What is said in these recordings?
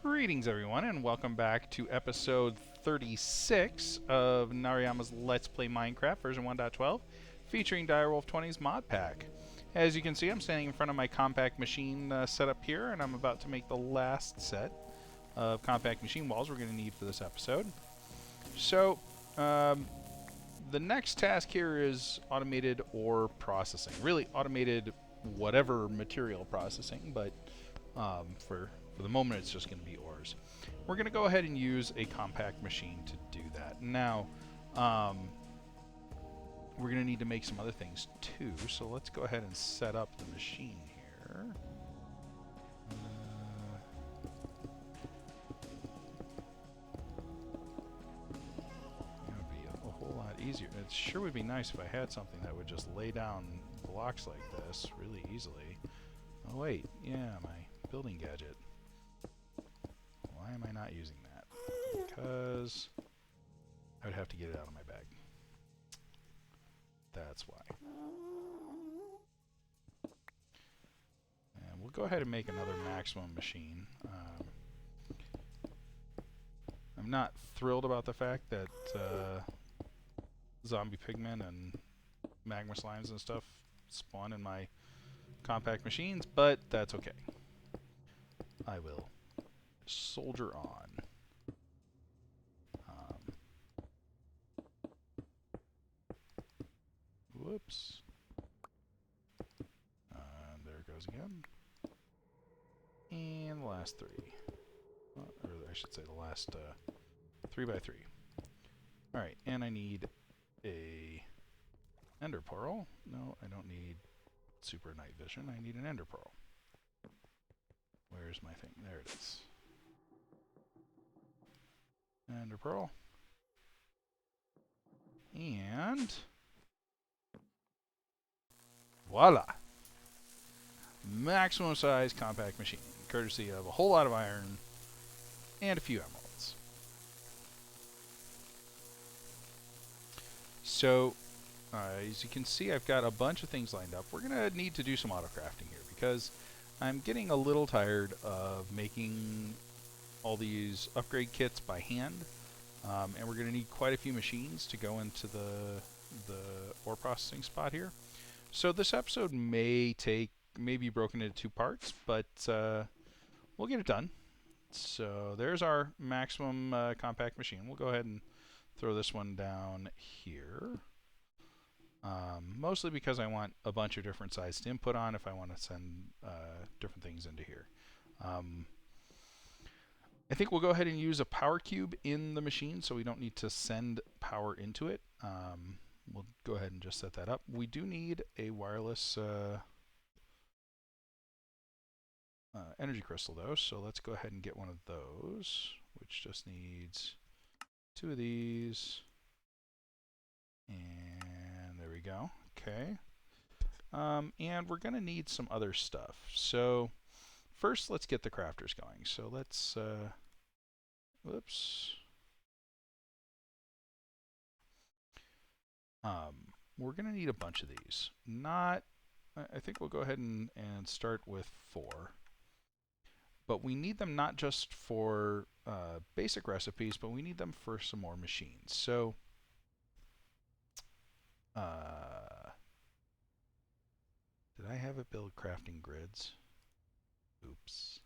Greetings, everyone, and welcome back to episode 36 of Nariyama's Let's Play Minecraft version 1.12, featuring Direwolf 20's mod pack. As you can see, I'm standing in front of my compact machine set up here, and I'm about to make the last set of compact machine walls we're going to need for this episode. So, the next task here is automated ore processing. Really, automated whatever material processing, but for the moment it's just going to be ores. We're going to go ahead and use a compact machine to do that. Now, we're going to need to make some other things too, so let's go ahead and set up the machine here. That would be a whole lot easier. It sure would be nice if I had something that would just lay down blocks like this really easily. Oh wait, yeah, my building gadget. Why am I not using that? Because I would have to get it out of my bag. That's why. And we'll go ahead and make another maximum machine. I'm not thrilled about the fact that zombie pigmen and magma slimes and stuff spawn in my compact machines, but that's okay. I will soldier on. Whoops. There it goes again. And the last three. Or I should say the last 3x3. Alright, and I need a ender pearl. No, I don't need super night vision. I need an ender pearl. Where's my thing? There it is. Ender pearl. And voila! Maximum size compact machine, courtesy of a whole lot of iron and a few emeralds. So, as you can see, I've got a bunch of things lined up. We're going to need to do some autocrafting here because I'm getting a little tired of making all these upgrade kits by hand. And we're going to need quite a few machines to go into the ore processing spot here. So this episode may be broken into two parts, but we'll get it done. So there's our maximum compact machine. We'll go ahead and throw this one down here. Mostly because I want a bunch of different sized input on if I want to send different things into here. I think we'll go ahead and use a power cube in the machine so we don't need to send power into it. We'll go ahead and just set that up. We do need a wireless energy crystal though, so let's go ahead and get one of those, which just needs 2 of these. And there we go. Okay. And we're going to need some other stuff. So first, let's get the crafters going. So let's, whoops. We're going to need a bunch of these. I think we'll go ahead and start with 4. But we need them not just for basic recipes, but we need them for some more machines. So, did I have it build crafting grids? Oops.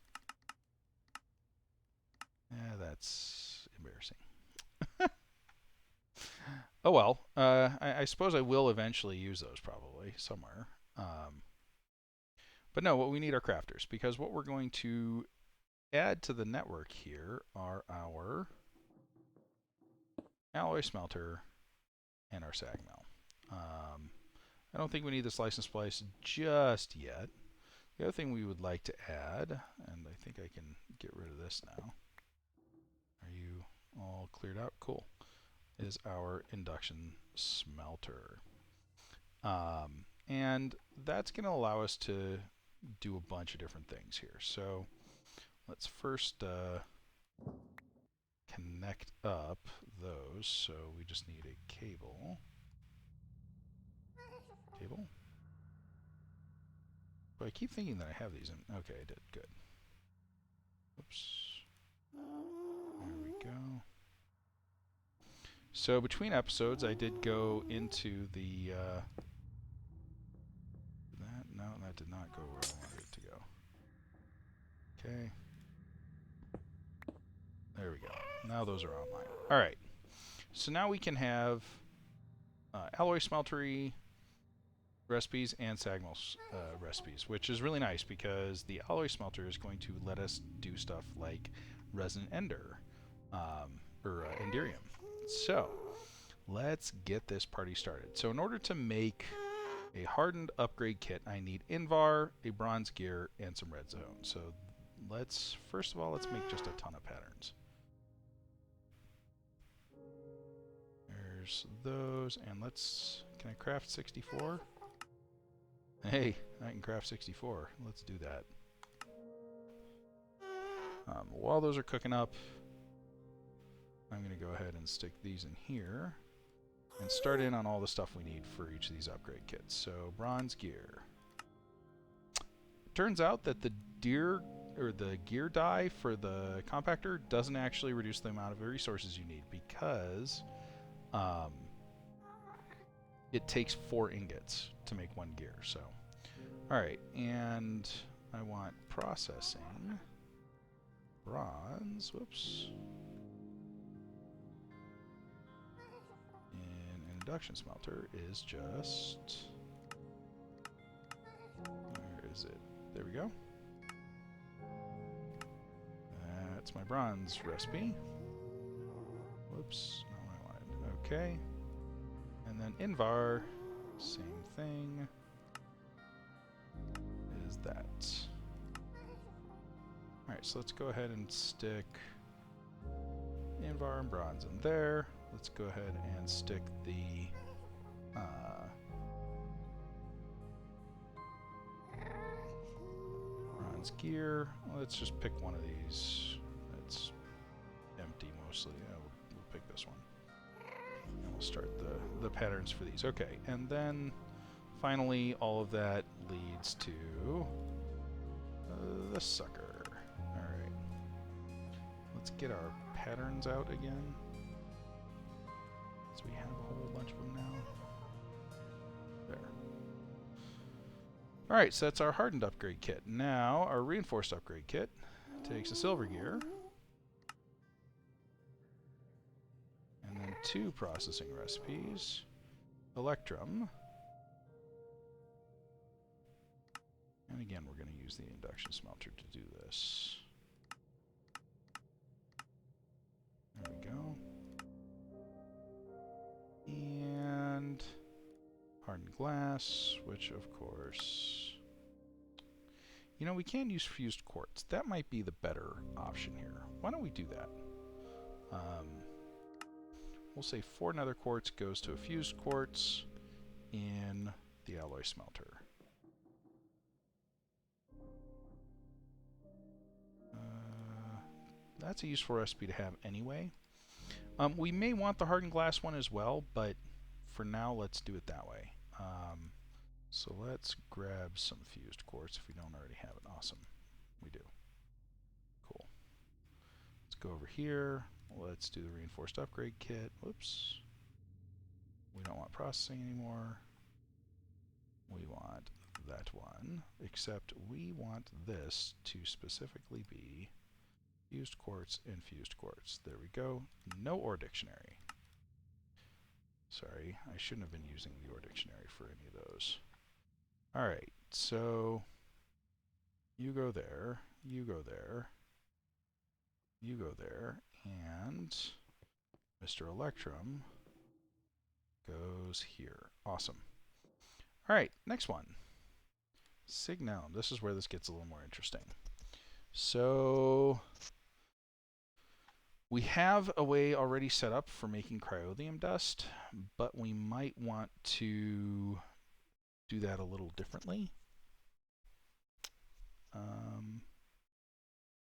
That's embarrassing. Oh well, I suppose I will eventually use those probably somewhere. But no, what we need are crafters, because what we're going to add to the network here are our alloy smelter and our sag mill. I don't think we need the slice and splice just yet. The other thing we would like to add, and I think I can get rid of this now. Are you all cleared out? Cool. Is our induction smelter. And that's going to allow us to do a bunch of different things here. So let's first connect up those. So we just need a cable. Cable? But I keep thinking that I have these in. Okay, I did. Good. Oops. So between episodes, I did go into the... no, that did not go where I wanted it to go. Okay. There we go. Now those are online. All right. So now we can have alloy smeltery recipes and Sagmal recipes, which is really nice because the alloy smelter is going to let us do stuff like Resonant Ender or Enderium. So let's get this party started. So in order to make a hardened upgrade kit, I need Invar, a bronze gear, and some redstone. So let's, first of all, let's make just a ton of patterns. There's those, and let's, can I craft 64? Hey, I can craft 64. Let's do that. While those are cooking up, I'm going to go ahead and stick these in here and start in on all the stuff we need for each of these upgrade kits. So, bronze gear. Turns out that the gear die for the compactor doesn't actually reduce the amount of resources you need because it takes 4 ingots to make 1 gear. So, alright, and I want processing bronze, whoops, and an induction smelter is just, where is it? There we go. That's my bronze recipe. Whoops, not what I wanted. Okay. And then Invar, same thing, is that. Alright, so let's go ahead and stick Invar and bronze in there. Let's go ahead and stick the bronze gear. Let's just pick one of these. It's empty mostly. Yeah, we'll pick this one. And we'll start the patterns for these. Okay, and then finally all of that leads to the sucker. Alright. Let's get our patterns out again. So we have a whole bunch of them now. There. Alright, so that's our hardened upgrade kit. Now, our reinforced upgrade kit takes a silver gear. And then 2 processing recipes. Electrum. And again, we're going to use the induction smelter to do this. There we go. And hardened glass, which of course, you know, we can use fused quartz. That might be the better option here. Why don't we do that? We'll say 4 nether quartz goes to a fused quartz in the alloy smelter. That's a useful recipe to have anyway. We may want the hardened glass one as well, but for now, let's do it that way. So let's grab some fused quartz if we don't already have it. Awesome. We do. Cool. Let's go over here. Let's do the reinforced upgrade kit. Whoops. We don't want processing anymore. We want that one, except we want this to specifically be fused quartz and fused quartz. There we go. No ore dictionary. Sorry, I shouldn't have been using the ore dictionary for any of those. Alright, so you go there, you go there, you go there, and Mr. Electrum goes here. Awesome. Alright, next one. Signalum. This is where this gets a little more interesting. So we have a way already set up for making cryothium dust, but we might want to do that a little differently. Let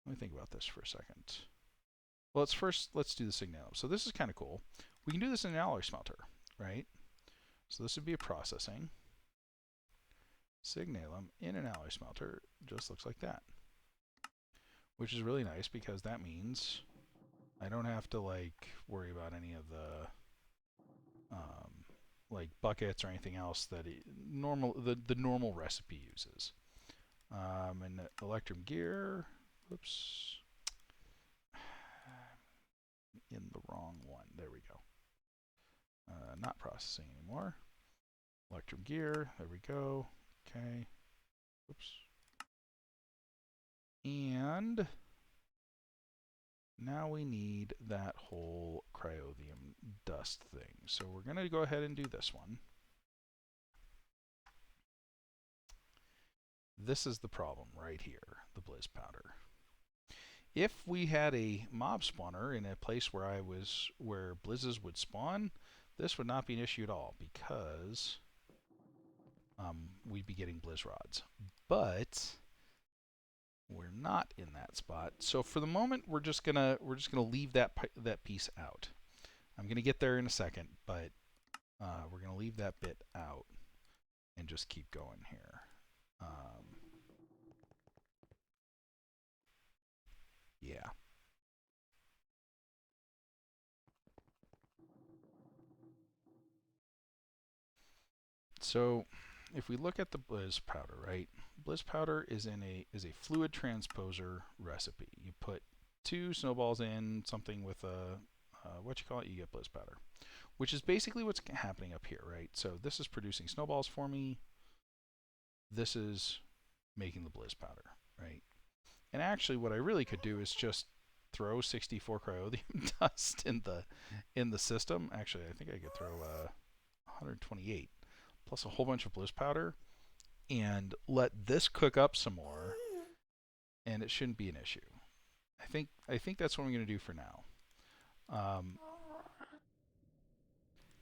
me think about this for a second. Well, let's do the signalum. So this is kind of cool. We can do this in an alloy smelter, right? So this would be a processing. Signalum in an alloy smelter just looks like that. Which is really nice because that means I don't have to like worry about any of the like buckets or anything else that the normal recipe uses. And the electrum gear, oops, in the wrong one. There we go. Not processing anymore. Electrum gear, there we go. Okay. Oops. And now we need that whole cryothium dust thing. So we're going to go ahead and do this one. This is the problem right here, the blizz powder. If we had a mob spawner in a place where where blizzes would spawn, this would not be an issue at all because we'd be getting blizz rods. But we're not in that spot. So for the moment, we're just gonna leave that piece out. I'm gonna get there in a second, but we're gonna leave that bit out and just keep going here. Yeah. So if we look at the blizz powder, right? Blizz powder is a fluid transposer recipe. You put 2 snowballs in something with a what you call it, you get blizz powder, which is basically what's happening up here, right? So this is producing snowballs for me. This is making the blizz powder, right? And actually, what I really could do is just throw 64 cryothium dust in the system. Actually, I think I could throw 128 plus a whole bunch of blizz powder and let this cook up some more, and it shouldn't be an issue. I think that's what I'm going to do for now.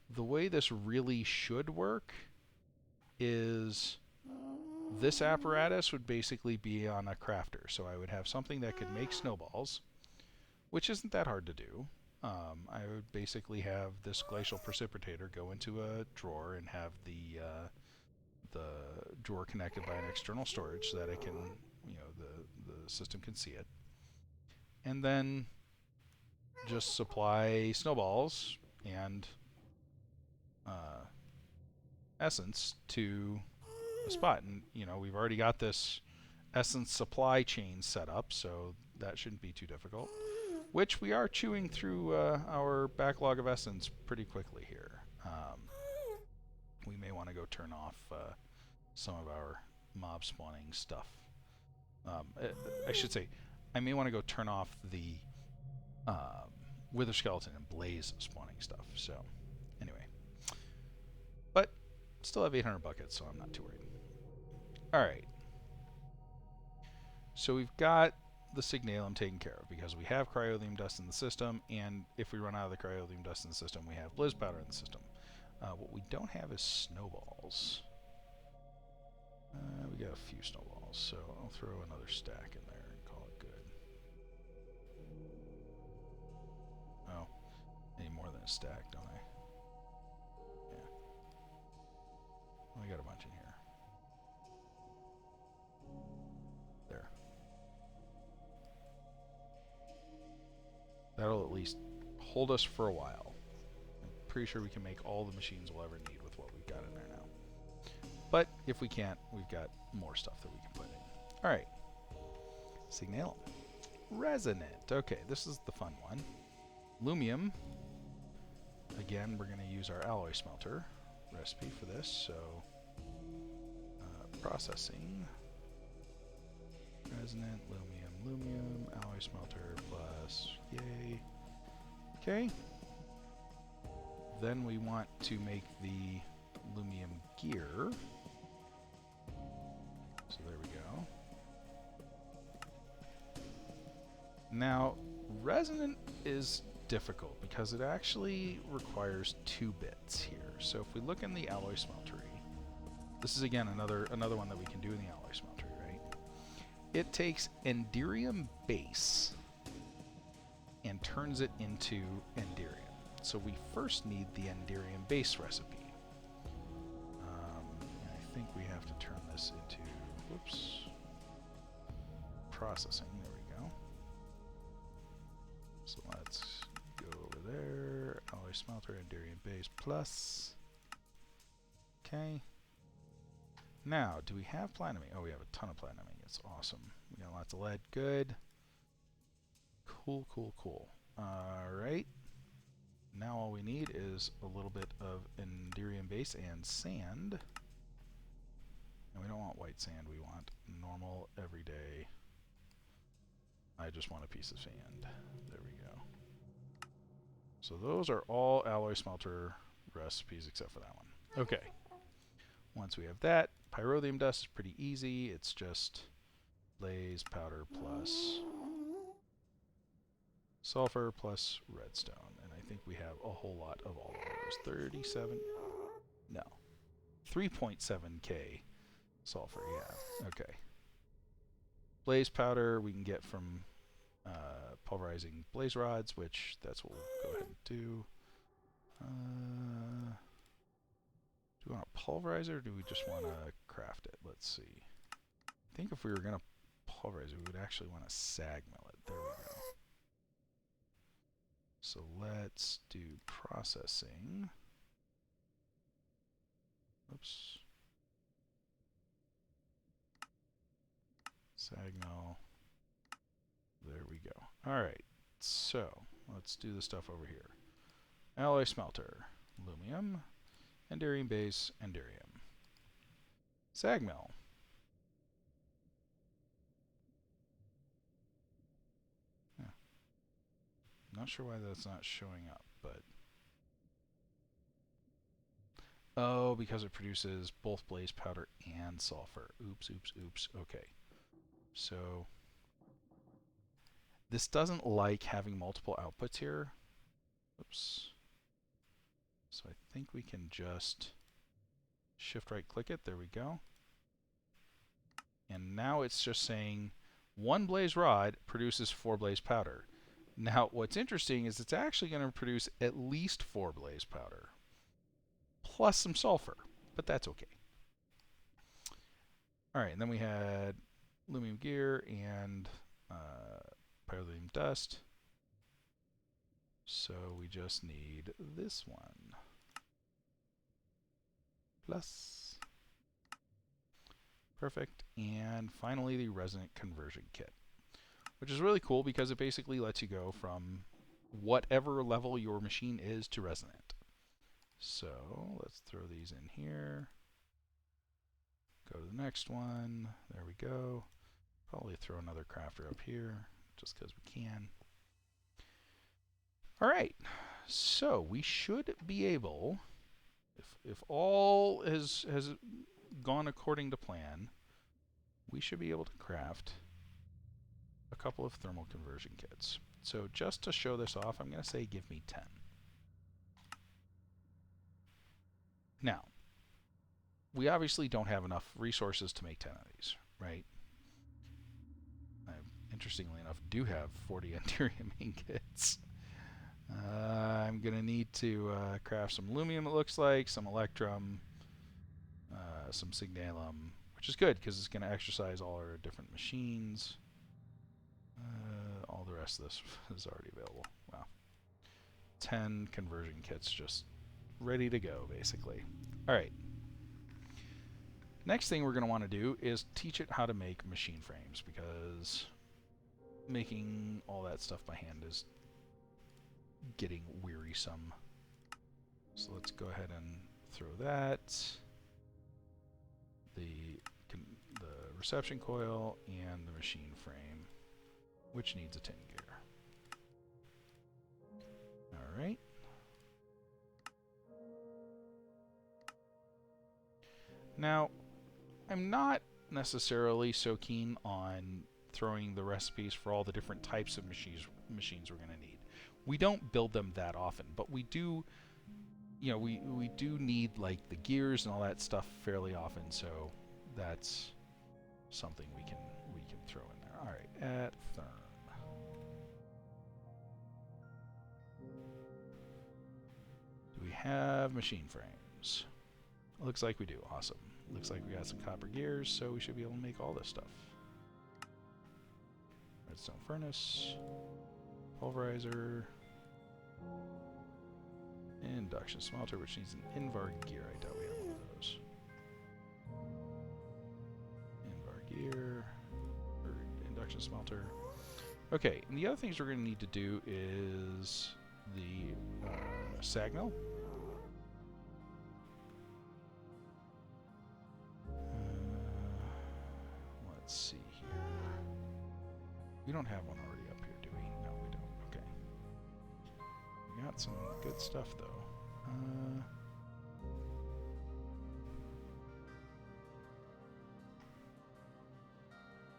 The way this really should work is this apparatus would basically be on a crafter. So I would have something that could make snowballs, which isn't that hard to do. I would basically have this glacial precipitator go into a drawer and have the drawer connected by an external storage so that it can, the system can see it. And then just supply snowballs and essence to a spot. And, we've already got this essence supply chain set up, so that shouldn't be too difficult. Which we are chewing through our backlog of essence pretty quickly here. We may want to go turn off some of our mob spawning stuff. I should say, I may want to go turn off the wither skeleton and blaze spawning stuff. So, anyway. But, still have 800 buckets, so I'm not too worried. Alright. So we've got the signalum taken care of because we have cryothium dust in the system, and if we run out of the cryothium dust in the system, we have blizz powder in the system. What we don't have is snowballs. We got a few snowballs, so I'll throw another stack in there and call it good. Oh, I need more than a stack, don't I? Yeah. I got a bunch in here. There. That'll at least hold us for a while. I'm pretty sure we can make all the machines we'll ever need with what we've got in there now. But if we can't, we've got more stuff that we can put in. Alright. Signalum. Resonant. Okay, this is the fun one. Lumium. Again, we're going to use our alloy smelter recipe for this, so processing. Resonant, lumium, alloy smelter plus, yay. Okay. Then we want to make the lumium gear. So there we go. Now, resonant is difficult because it actually requires 2 bits here. So if we look in the alloy smeltery, this is again another one that we can do in the alloy smeltery, right? It takes enderium base and turns it into enderium. So we first need the enderium base recipe. And I think we have to turn this into, whoops, processing. There we go. So let's go over there, alloy alloy smelter, Endurium base plus. Okay. Now, do we have platinuming? Oh, we have a ton of platinuming. It's awesome. We got lots of lead. Good. Cool, cool, cool. Alright. Now all we need is a little bit of Endurium base and sand. And we don't want white sand. We want normal, everyday. I just want a piece of sand. There we go. So those are all alloy smelter recipes except for that one. Okay. Once we have that, pyroleum dust is pretty easy. It's just blaze powder plus sulfur plus redstone. And I think we have a whole lot of all of those. 37? No. 3.7k sulfur, yeah. Okay. Blaze powder we can get from pulverizing blaze rods, which that's what we'll go ahead and do. Do we want to pulverize it or do we just want to craft it? Let's see. I think if we were going to pulverize it, we would actually want to sag mill it. There we go. So let's do processing. Oops. Sag mill. There we go. Alright, so let's do the stuff over here. Alloy smelter, aluminum, Endurium base, Endurium. Sag mill. Yeah. Not sure why that's not showing up, but... Oh, because it produces both blaze powder and sulfur. Oops, oops, oops. Okay. So... This doesn't like having multiple outputs here. Oops. So I think we can just shift right click it. There we go. And now it's just saying 1 blaze rod produces 4 blaze powder. Now what's interesting is it's actually going to produce at least 4 blaze powder. Plus some sulfur. But that's okay. Alright, and then we had aluminum gear and pyroleum dust. So we just need this one. Plus. Perfect. And finally the Resonant Conversion Kit, which is really cool because it basically lets you go from whatever level your machine is to Resonant. So let's throw these in here. Go to the next one. There we go. Probably throw another crafter up here just because we can. All right. So we should be able, if all has gone according to plan, we should be able to craft a couple of thermal conversion kits. So just to show this off, I'm going to say give me 10. Now, we obviously don't have enough resources to make 10 of these, right? I, interestingly enough, do have 40 Endurium ingots. I'm going to need to craft some aluminum, it looks like, some electrum, some signalum, which is good because it's going to exercise all our different machines. All the rest of this is already available. Wow. 10 conversion kits just ready to go, basically. All right. Next thing we're going to want to do is teach it how to make machine frames, because making all that stuff by hand is getting wearisome. So let's go ahead and throw that. The reception coil and the machine frame, which needs a tin gear. All right. Now, I'm not necessarily so keen on throwing the recipes for all the different types of machines we're going to need. We don't build them that often, but we do, you know, we do need like the gears and all that stuff fairly often, so that's something we can throw in there. All right, at therm. Do we have machine frames? Looks like we do. Awesome. Looks like we got some copper gears, so we should be able to make all this stuff. Redstone furnace, pulverizer, Induction smelter, which needs an Invar gear. I doubt we have one of those. Invar gear, or induction smelter. Okay, and the other things we're going to need to do is the Sagnal. Let's see here. We don't have one already up here, do we? No, we don't. Okay. We got some good stuff, though.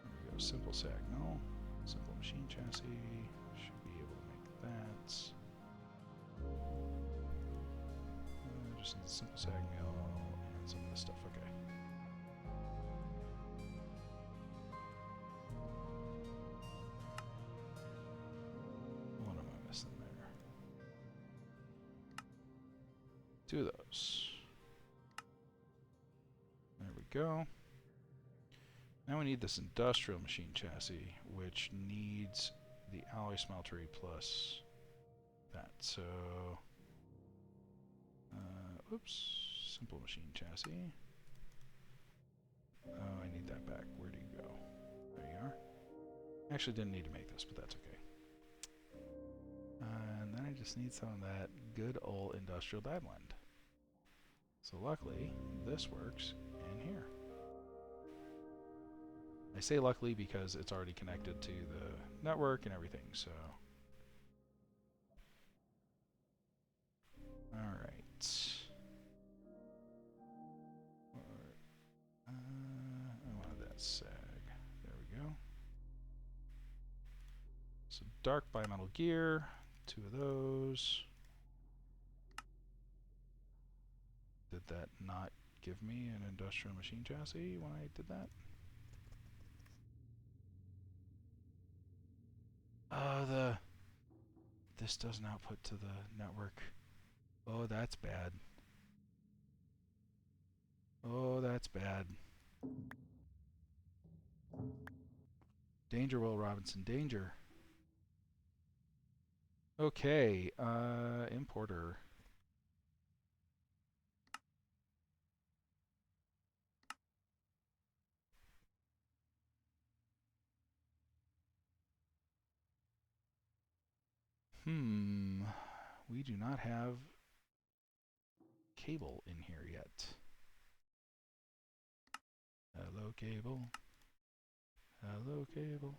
There we go. Simple Sagnal. Simple machine chassis. Should be able to make that. Just need a simple Sagnal and some of this stuff. Okay. What am I missing there? 2 of those. There we go. Now we need this industrial machine chassis, which needs the alloy smeltery plus that. So, oops, simple machine chassis. Oh, I need that back. Where do you go? There you are. Actually didn't need to make this, but that's okay. And then I just need some of that good old industrial die blend. So luckily, this works in here. I say luckily because it's already connected to the network and everything, so. Alright. I wanted that sag. There we go. So dark bimetal gear, 2 of those. Did that not give me an industrial machine chassis when I did that? This doesn't output to the network. Oh, that's bad. Oh, that's bad. Danger, Will Robinson, danger. Okay, importer. We do not have cable in here yet. Hello, cable. Hello, cable.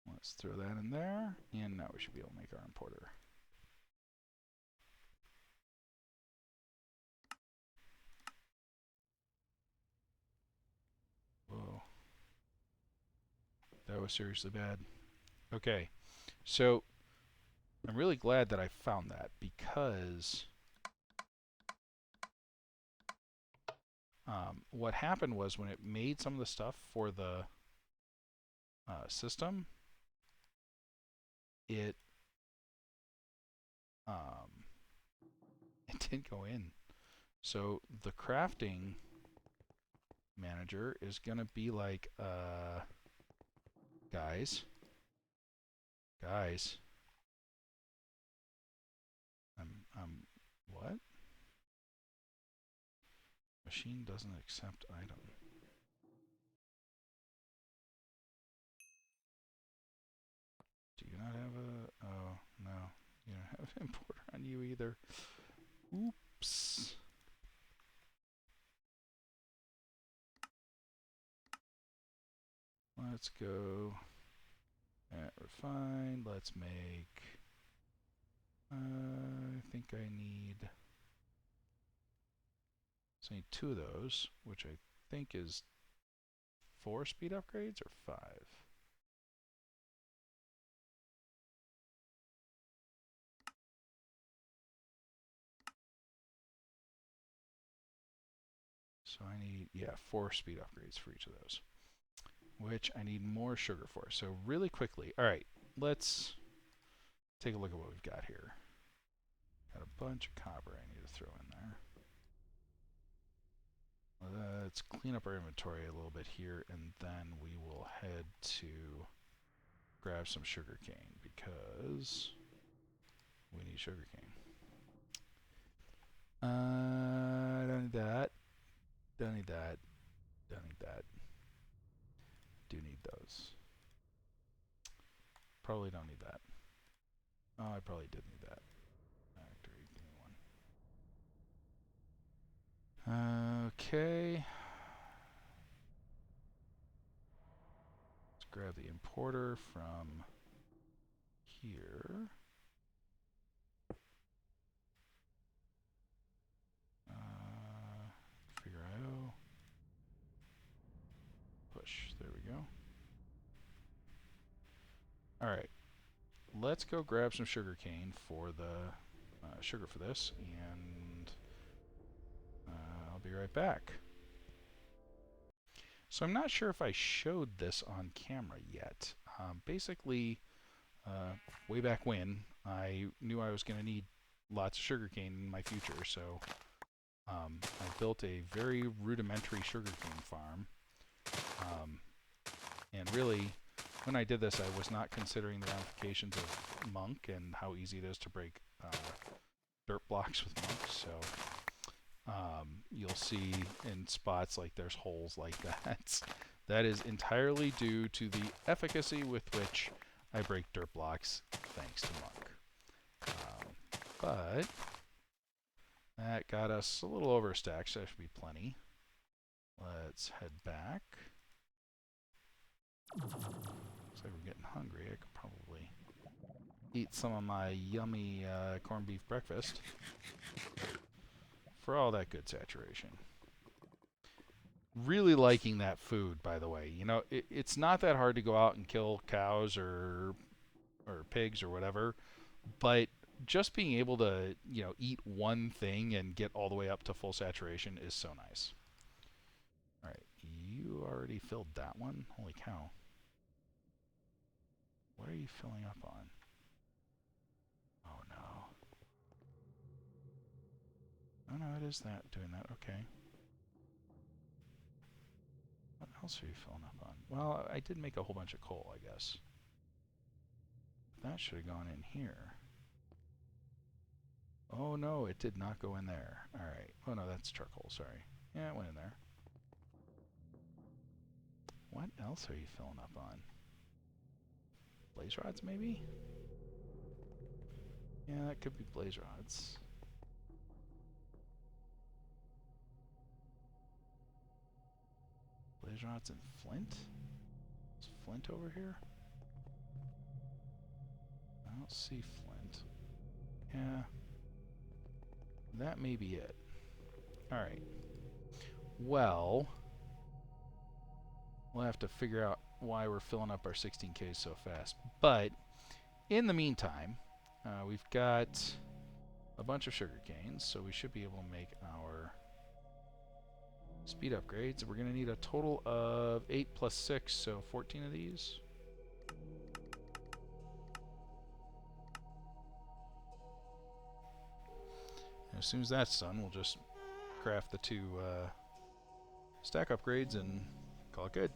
Let's throw that in there, and now we should be able to make our importer. Whoa. That was seriously bad. Okay, so I'm really glad that I found that because what happened was when it made some of the stuff for the system, it didn't go in. So the crafting manager is going to be like, guys, what? Machine doesn't accept item. Do you not have a, oh, no, you don't have an importer on you either. Oops. Let's go at refine. Let's make, I think I need, so I need 2 of those, which I think is 4 speed upgrades or 5. So I need, yeah, 4 speed upgrades for each of those, which I need more sugar for. So really quickly, all right, let's take a look at what we've got here. Got a bunch of copper I need to throw in there. Let's clean up our inventory a little bit here, and then we will head to grab some sugar cane, because we need sugarcane. Don't need that. Don't need that. Don't need that. Do need those. Probably don't need that. Oh, I probably did need that. Factory, give me one. Okay. Let's grab the importer from here. Figure IO. Push. There we go. Alright. Let's go grab some sugarcane for the sugar for this, and I'll be right back. So I'm not sure if I showed this on camera yet. Basically, way back when, I knew I was going to need lots of sugarcane in my future, so I built a very rudimentary sugarcane farm. And really, when I did this, I was not considering the ramifications of monk and how easy it is to break dirt blocks with monk. So you'll see in spots like there's holes like that. That is entirely due to the efficacy with which I break dirt blocks thanks to monk. But that got us a little over a stack, so that should be plenty. Let's head back. Looks like we're getting hungry. I could probably eat some of my yummy corned beef breakfast for all that good saturation. Really liking that food, by the way. You know, it's not that hard to go out and kill cows or pigs or whatever, but just being able to, you know, eat one thing and get all the way up to full saturation is so nice. All right, you already filled that one? Holy cow. What are you filling up on? Oh no. Oh no, it is that, doing that, okay. What else are you filling up on? Well, I did make a whole bunch of coal, I guess. That should have gone in here. Oh no, it did not go in there. Alright. Oh no, that's charcoal, sorry. Yeah, it went in there. What else are you filling up on? Blaze rods, maybe? Yeah, that could be blaze rods. Blaze rods and flint? Is flint over here? I don't see flint. Yeah. That may be it. Alright. Well, we'll have to figure out why we're filling up our 16Ks so fast. But in the meantime, we've got a bunch of sugar canes, so we should be able to make our speed upgrades. We're going to need a total of 8 plus 6, so 14 of these. And as soon as that's done, we'll just craft the 2 stack upgrades and call it good.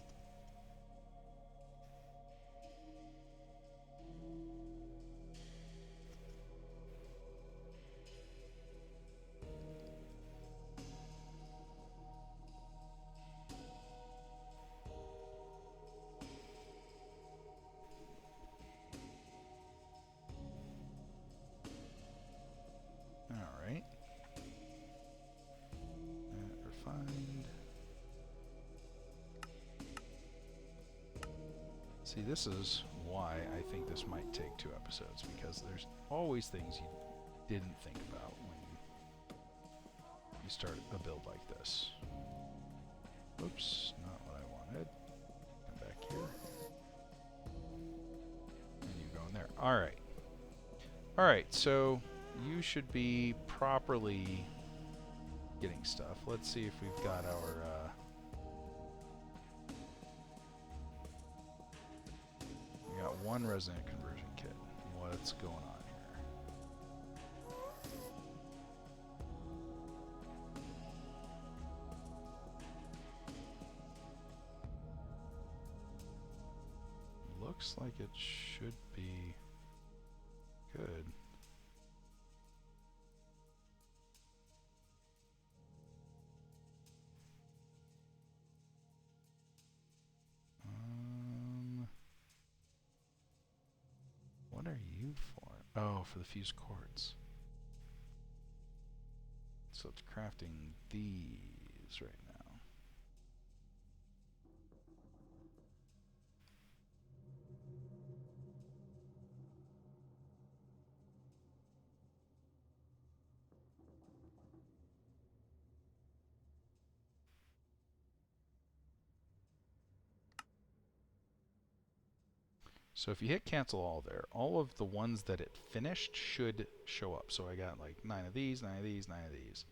Alright. Refined. See, this is why I think this might take 2 episodes, because there's always things you didn't think about when you start a build like this. Oops, not what I wanted. Come back here. And you go in there. Alright. Alright, so you should be properly getting stuff. Let's see if we've got our we got 1 Resonant Conversion Kit. What's going on here? Looks like it should be good. What are you for? Oh, for the fused quartz. So it's crafting these right now. So if you hit cancel all there, all of the ones that it finished should show up. So I got like 9 of these, 9 of these, 9 of these.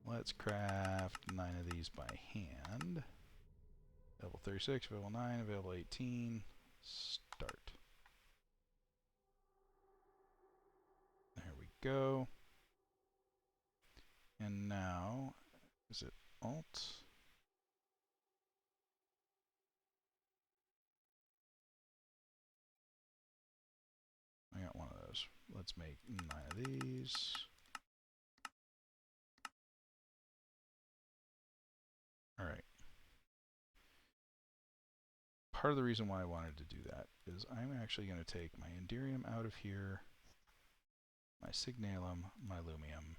Let's craft 9 of these by hand. Available 36, available 9, available 18. Start. There we go. And now, is it Alt? I got one of those. Let's make 9 of these. All right. Part of the reason why I wanted to do that is I'm actually going to take my Enderium out of here, my Signalum, my Lumium.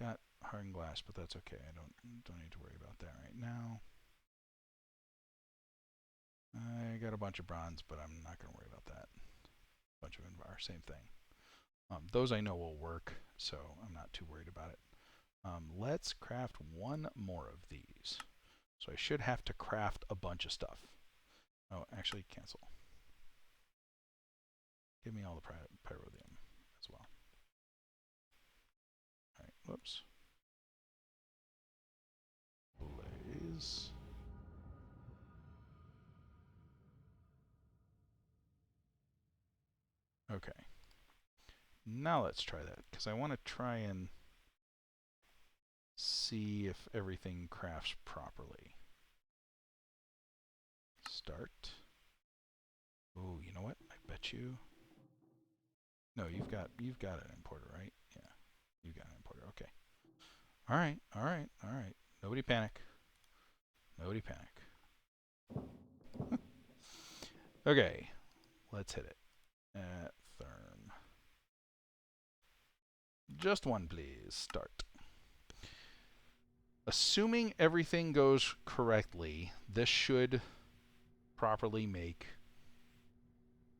Got hardened glass, but that's okay. I don't need to worry about that right now. I got a bunch of bronze, but I'm not going to worry about that. A bunch of Invar, same thing. Those I know will work, so I'm not too worried about it. Let's craft one more of these. So I should have to craft a bunch of stuff. Oh, actually, cancel. Give me all the pyrrhodium as well. All right, whoops. Blaze. Okay. Now let's try that, because I want to try and see if everything crafts properly. Start. Oh, you know what? I bet you. No, you've got an importer, right? Yeah, you've got an importer. Okay. All right, all right, all right. Nobody panic. Nobody panic. Okay, let's hit it. Therm. Just one, please. Start. Assuming everything goes correctly, this should properly make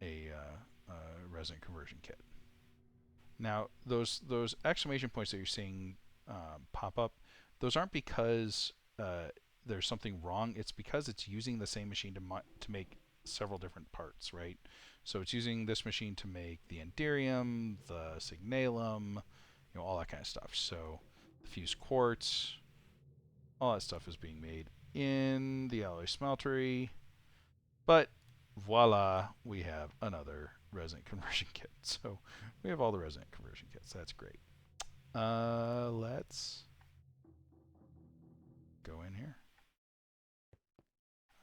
a Resonant Conversion Kit. Now, those exclamation points that you're seeing pop up, those aren't because there's something wrong. It's because it's using the same machine to make several different parts, right? So it's using this machine to make the Enderium, the Signalum, all that kind of stuff. So the fused quartz, all that stuff is being made in the alloy smeltery. But voila, we have another Resonant Conversion Kit. So we have all the Resonant Conversion Kits. That's great. Let's go in here.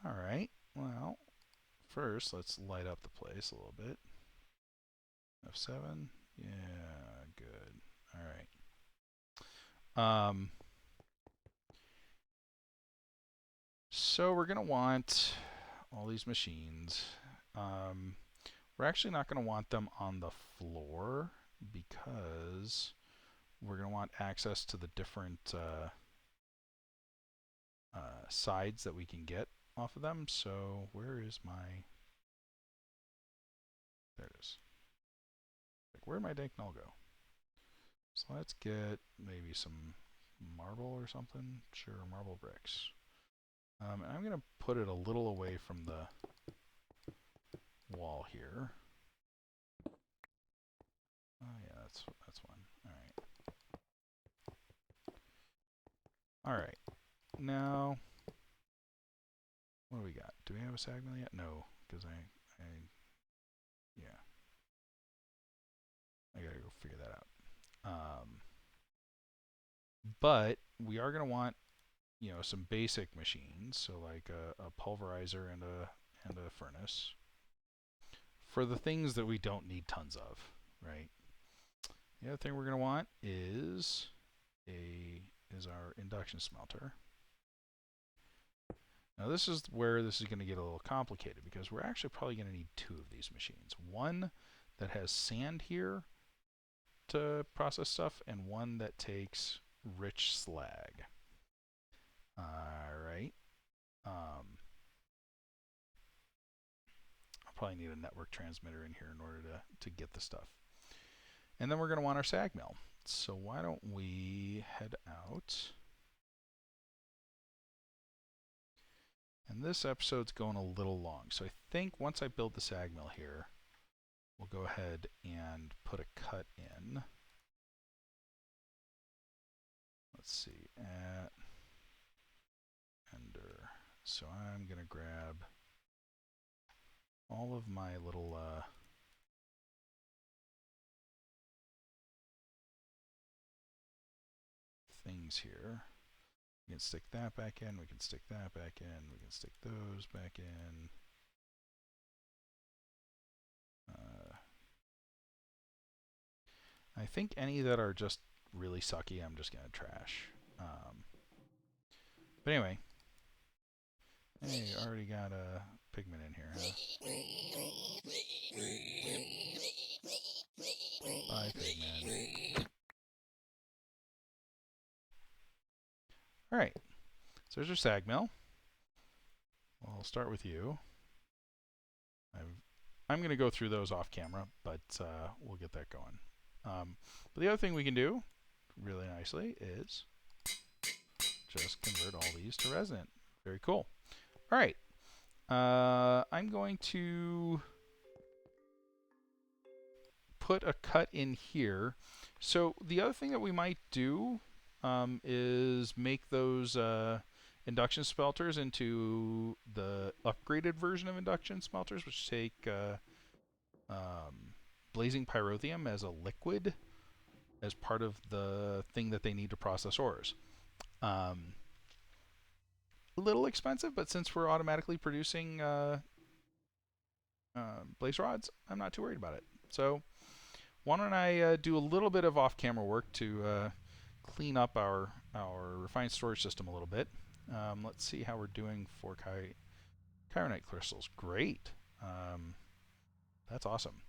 All right. Well, first let's light up the place a little bit. F7. Yeah, good. All right. So we're going to want all these machines. We're actually not going to want them on the floor because we're going to want access to the different sides that we can get off of them. So where is my... There it is. Like, where'd my dank null go? So let's get maybe some marble or something. Sure, marble bricks. And I'm going to put it a little away from the wall here. Oh yeah, that's one. All right. All right. Now, what do we got? Do we have a sag mill yet? No, because yeah, I gotta go figure that out. But we are gonna want, some basic machines, so like a pulverizer and a furnace. for the things that we don't need tons of, right? The other thing we're going to want is our induction smelter. Now this is where this is going to get a little complicated because we're actually probably going to need two of these machines. One that has sand here to process stuff, and one that takes rich slag. Alright. I'll probably need a network transmitter in here in order to get the stuff. And then we're going to want our sag mill. So why don't we head out. And this episode's going a little long. So I think once I build the sag mill here, we'll go ahead and put a cut in. Let's see, at ender. So I'm going to grab all of my little things here. We can stick that back in, we can stick that back in, we can stick those back in. I think any that are just really sucky, I'm just going to trash. But anyway, hey, already got a pigment in here, huh? Bye, pigment. Alright, so there's our sag mill. Well, I'll start with you. I'm going to go through those off camera, but we'll get that going. But the other thing we can do really nicely is just convert all these to resonant. Very cool. All right. I'm going to put a cut in here. So the other thing that we might do is make those induction smelters into the upgraded version of induction smelters, which take blazing pyrotheum as a liquid as part of the thing that they need to process ores. A little expensive, but since we're automatically producing blaze rods, I'm not too worried about it. So why don't I do a little bit of off-camera work to clean up our refined storage system a little bit. Let's see how we're doing for chironite crystals. Great. That's awesome.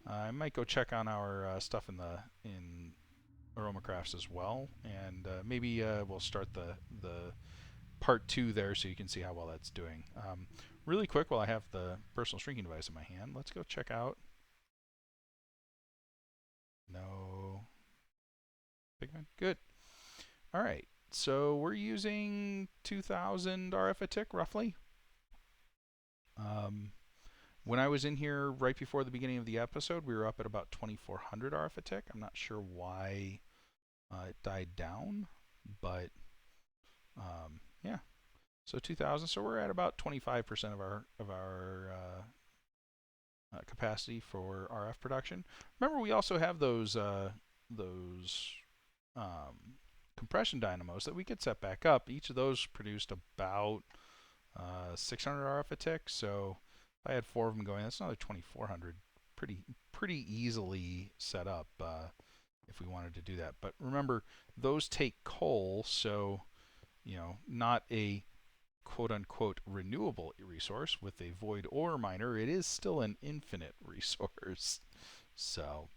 I might go check on our stuff in Aroma Crafts as well, and maybe we'll start the part 2 there so you can see how well that's doing. Really quick, while I have the personal shrinking device in my hand, let's go check out. No pigment. Good. All right. So we're using 2,000 RF a tick roughly. When I was in here right before the beginning of the episode, we were up at about 2,400 RF a tick. I'm not sure why it died down, but yeah. So 2,000. So we're at about 25% of our capacity for RF production. Remember, we also have those compression dynamos that we could set back up. Each of those produced about 600 RF a tick. So if I had 4 of them going, that's another 2,400. Pretty easily set up if we wanted to do that. But remember, those take coal, so not a quote-unquote renewable resource. With a void ore miner, it is still an infinite resource. So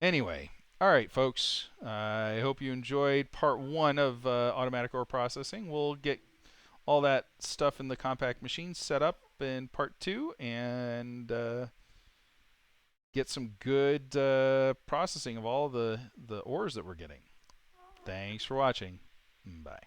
anyway, all right, folks, I hope you enjoyed part 1 of automatic ore processing. We'll get all that stuff in the compact machine set up in part 2 and get some good processing of all the ores that we're getting. Thanks for watching. Bye.